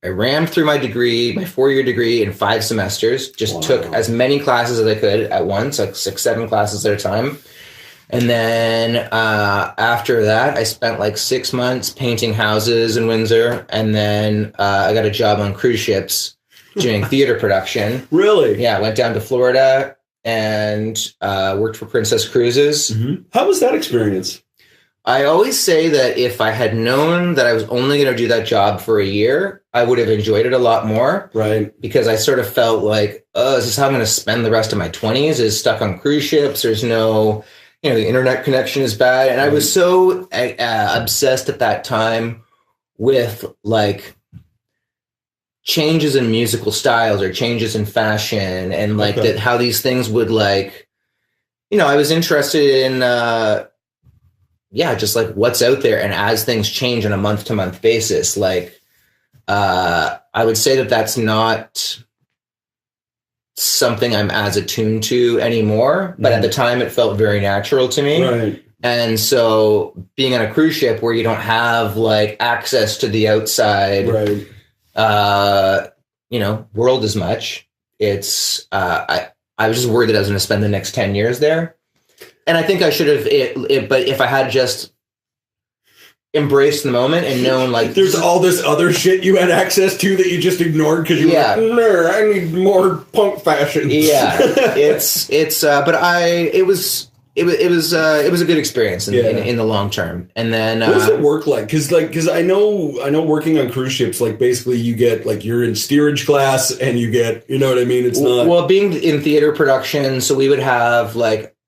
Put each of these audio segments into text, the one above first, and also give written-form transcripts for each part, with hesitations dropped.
I rammed through my degree, my 4-year degree in 5 semesters, just took as many classes as I could at once, like 6, 7 classes at a time. And then after that, I spent like 6 months painting houses in Windsor. And then I got a job on cruise ships doing theater production. Really? Yeah, I went down to Florida and worked for Princess Cruises. Mm-hmm. How was that experience? I always say that if I had known that I was only going to do that job for a year, I would have enjoyed it a lot more. Right. Because I sort of felt like, oh, is this how I'm going to spend the rest of my 20s? Is stuck on cruise ships. There's no, the internet connection is bad. And I was so obsessed at that time with like changes in musical styles or changes in fashion and like that how these things would like, I was interested in, just like what's out there. And as things change on a month to month basis, like, I would say that that's not something I'm as attuned to anymore, but at the time it felt very natural to me. Right. And so being on a cruise ship where you don't have like access to the outside, world as much, it's, I was just worried that I was going to spend the next 10 years there. And I think I should have, but if I had just embraced the moment and known, like, there's all this other shit you had access to that you just ignored because you were like, no, I need more punk fashion. Yeah, it was a good experience in the long term. And then what does it work like? Because I know working on cruise ships, like basically you get like you're in steerage class and you get, you know what I mean? It's not well being in theater production. So we would have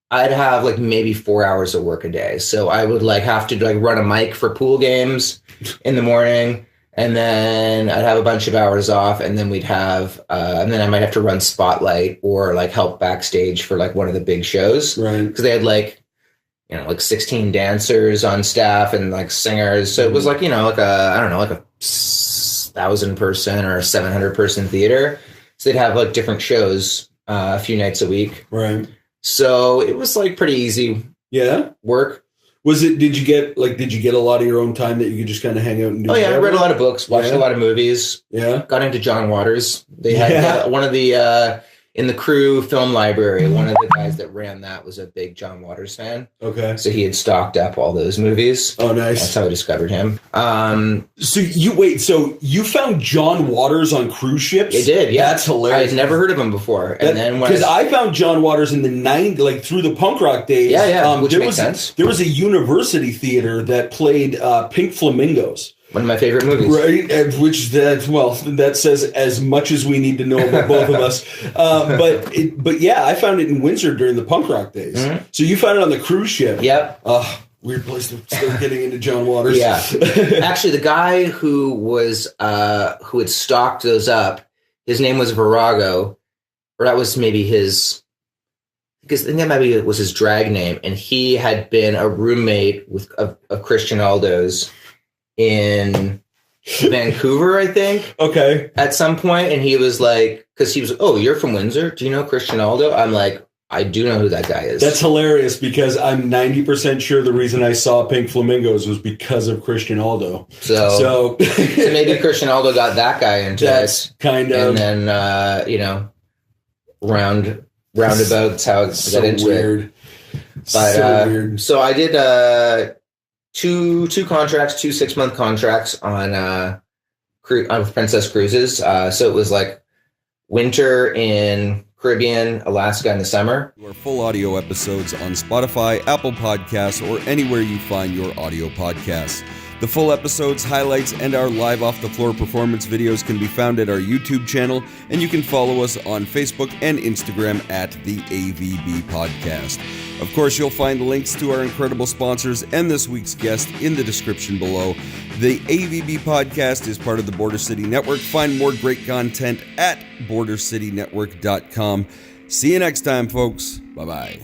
I'd have like maybe 4 hours of work a day. So I would like have to like run a mic for pool games in the morning. And then I'd have a bunch of hours off. And then we'd have, and then I might have to run Spotlight or like help backstage for like one of the big shows. Right. Cause they had like 16 dancers on staff and like singers. So it was like, like a 1,000 person or a 700 person theater. So they'd have like different shows a few nights a week. Right. So it was like pretty easy work. Did you get a lot of your own time that you could just kind of hang out and do? Oh yeah, I read a lot of books, watched a lot of movies. Yeah. Got into John Waters. They had one of the in the crew film library, one of the guys that ran that was a big John Waters fan. Okay. So he had stocked up all those movies. Oh, nice. That's how I discovered him. So you found John Waters on cruise ships? I did, yeah. That's hilarious. I'd never heard of him before. And then because I found John Waters in the 90s, like through the punk rock days. Yeah, which makes sense. There was a university theater that played Pink Flamingos. One of my favorite movies. Right, that says as much as we need to know about both of us. But yeah, I found it in Windsor during the punk rock days. Mm-hmm. So you found it on the cruise ship. Yep. Weird place to start getting into John Waters. Yeah. Actually, the guy who had stocked those up, his name was Virago, or that was maybe his, because I think that maybe was his drag name, and he had been a roommate of Christian Aldo's in Vancouver, I think. Okay. At some point, and he was like, because he was, oh, you're from Windsor? Do you know Christian Aldo? I'm like, I do know who that guy is. That's hilarious because I'm 90% sure the reason I saw Pink Flamingos was because of Christian Aldo. So maybe Christian Aldo got that guy into that's it. Kind of. And then, roundabouts how I got into weird. It. But, so weird. So I did two contracts, 2 6-month contracts on Princess Cruises. So it was like winter in Caribbean, Alaska in the summer. Our full audio episodes on Spotify, Apple Podcasts, or anywhere you find your audio podcasts. The full episodes, highlights, and our live off-the-floor performance videos can be found at our YouTube channel, and you can follow us on Facebook and Instagram at the AVB Podcast. Of course, you'll find links to our incredible sponsors and this week's guest in the description below. The AVB Podcast is part of the Border City Network. Find more great content at bordercitynetwork.com. See you next time, folks. Bye-bye.